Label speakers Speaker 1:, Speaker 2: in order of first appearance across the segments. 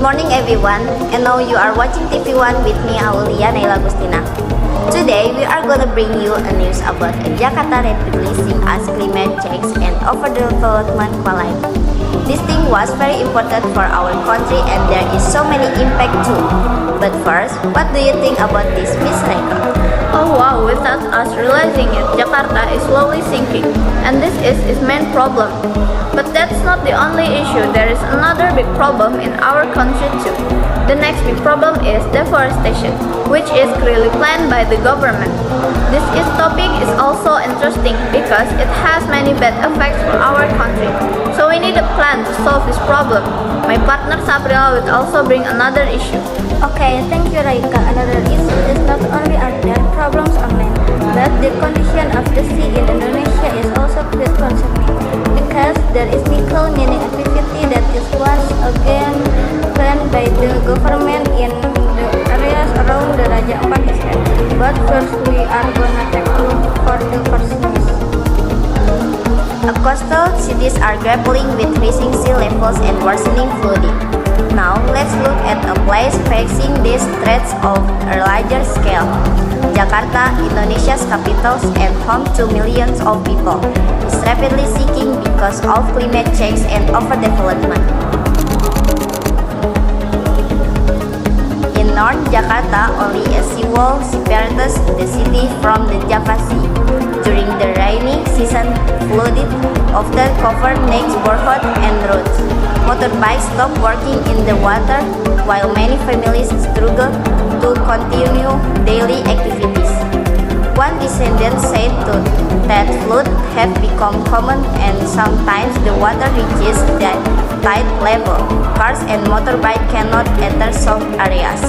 Speaker 1: morning everyone, and now you are watching TV1 with me Aulia Naila Gustina. Today we are gonna bring you a news about Jakarta rapidly seeing as climate change and overdevelopment collide. This thing was very important for our country and there is so many impact too. But first, what do you think about this, Miss Reika?
Speaker 2: Oh wow, without us realizing it, Jakarta is slowly sinking, and this is its main problem. But that's not the only issue, there is another big problem in our country too. The next big problem is deforestation, which is clearly planned by the government. This topic is also interesting because it has many bad effects for our country. So we need a plan to solve this problem. My partner Sabrina will also bring another issue.
Speaker 3: Okay, thank you Raika. Another issue is not only are there problems on land, but the condition of the sea in Indonesia is also quite concerning because there is nickel mining activity that is once again planned by the government in the areas around the Raja Ampat Estate. But first we are gonna take a look for the first news.
Speaker 1: Coastal cities are grappling with rising sea levels and worsening flooding. Now, let's look at a place facing these threats of a larger scale. Jakarta, Indonesia's capital and home to millions of people, is rapidly sinking because of climate change and overdevelopment. In North Jakarta, only a seawall separates the city from the Java Sea. During the rainy season, flooded often cover neighborhoods and roads. Motorbikes stop working in the water, while many families struggle to continue daily activities. One descendant said that floods have become common and sometimes the water reaches the tide level. Cars and motorbikes cannot enter some areas.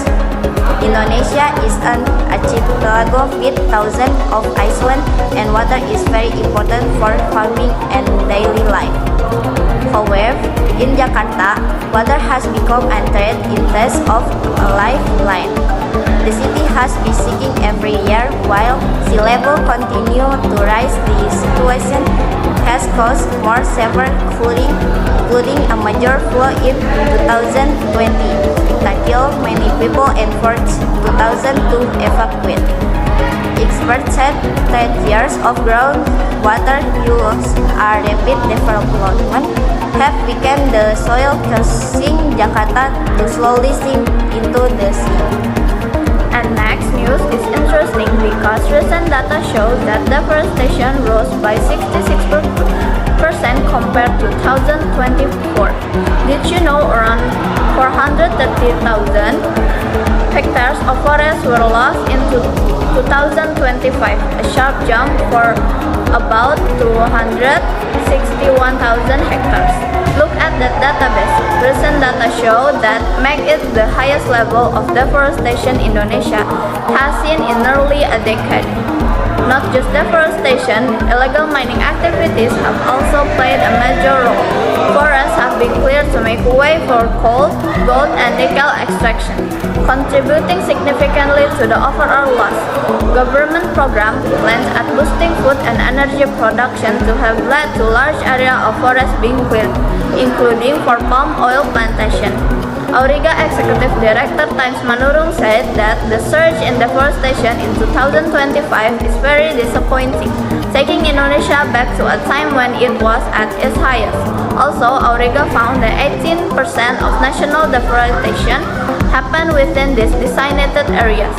Speaker 1: Indonesia is an archipelago with thousands of islands and water is very important for farming and daily life. However, in Jakarta, water has become a threat in place of a lifeline. The city has been sinking every year while sea level continue to rise. The situation has caused more severe flooding, including a major flood in 2020 that killed many people and forced 2,000 to evacuate. Experts said that years of groundwater use and rapid development have weakened the soil, causing Jakarta to slowly sink into the sea.
Speaker 2: And next news is interesting because recent data show that deforestation rose by 66% compared to 2024. Did you know around 430,000 hectares of forest were lost in 2025, a sharp jump for about 261,000 hectares. Look at that database. Recent data show that make it the highest level of deforestation Indonesia has seen in nearly a decade. Not just deforestation, illegal mining activities have also played a major role. Forests have been cleared to make way for coal, gold, and nickel extraction, contributing significantly to the overall loss. Government programs plans at boosting food and energy production to have led to large area of forest being cleared, including for palm oil plantation. Auriga Executive Director Times Manurung said that the surge in deforestation in 2025 is very disappointing, taking Indonesia back to a time when it was at its highest. Also, Auriga found that 18% of national deforestation happened within these designated areas.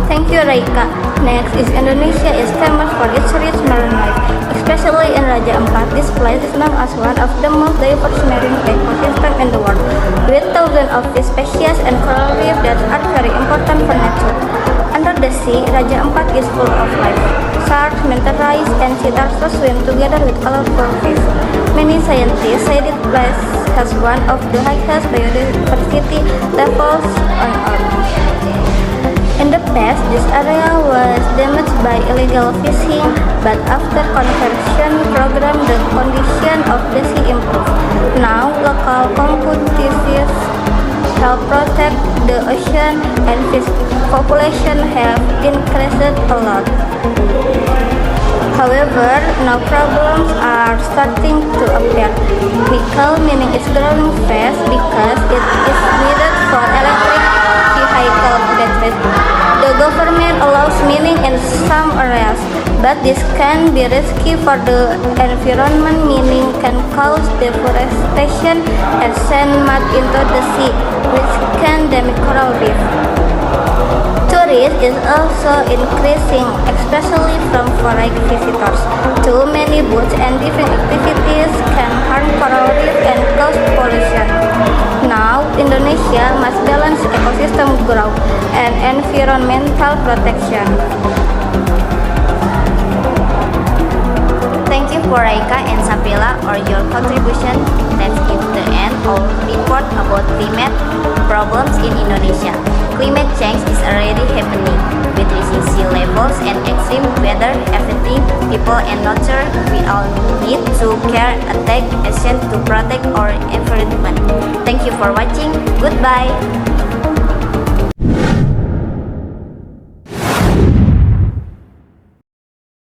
Speaker 3: Thank you Raika. Next is Indonesia is famous for its rich marine life, especially in Raja Ampat. This place is known as one of the most diverse marine ecosystems in the world, with thousands of fish species and coral reefs that are very important for nature. Under the sea, Raja Ampat is full of life. Sharks, manta rays, and sea turtles swim together with colorful fish. Many scientists say this place has one of the highest biodiversity levels on Earth. In the past, this area was damaged by illegal fishing, but after conservation program, the condition of the sea improved. Now, local communities help protect the ocean, and fish population have increased a lot. However, now problems are starting to appear. Nickel mining is growing fast because it is needed meaning in some areas, but this can be risky for the environment, meaning can cause deforestation and send mud into the sea, which can damage coral reef. Tourism is also increasing, especially from foreign visitors. Too many boats and different activities can harm coral reef and cause pollution. Now, Indonesia must balance ecosystem growth and environmental protection.
Speaker 1: Thank you for Raika and Sapila for your contribution. That's it the end of report about climate problems in Indonesia. Climate change is already happening, with rising sea levels and extreme weather affecting people and nature. We all need to care and take action to protect our environment. Thank you for watching. Goodbye.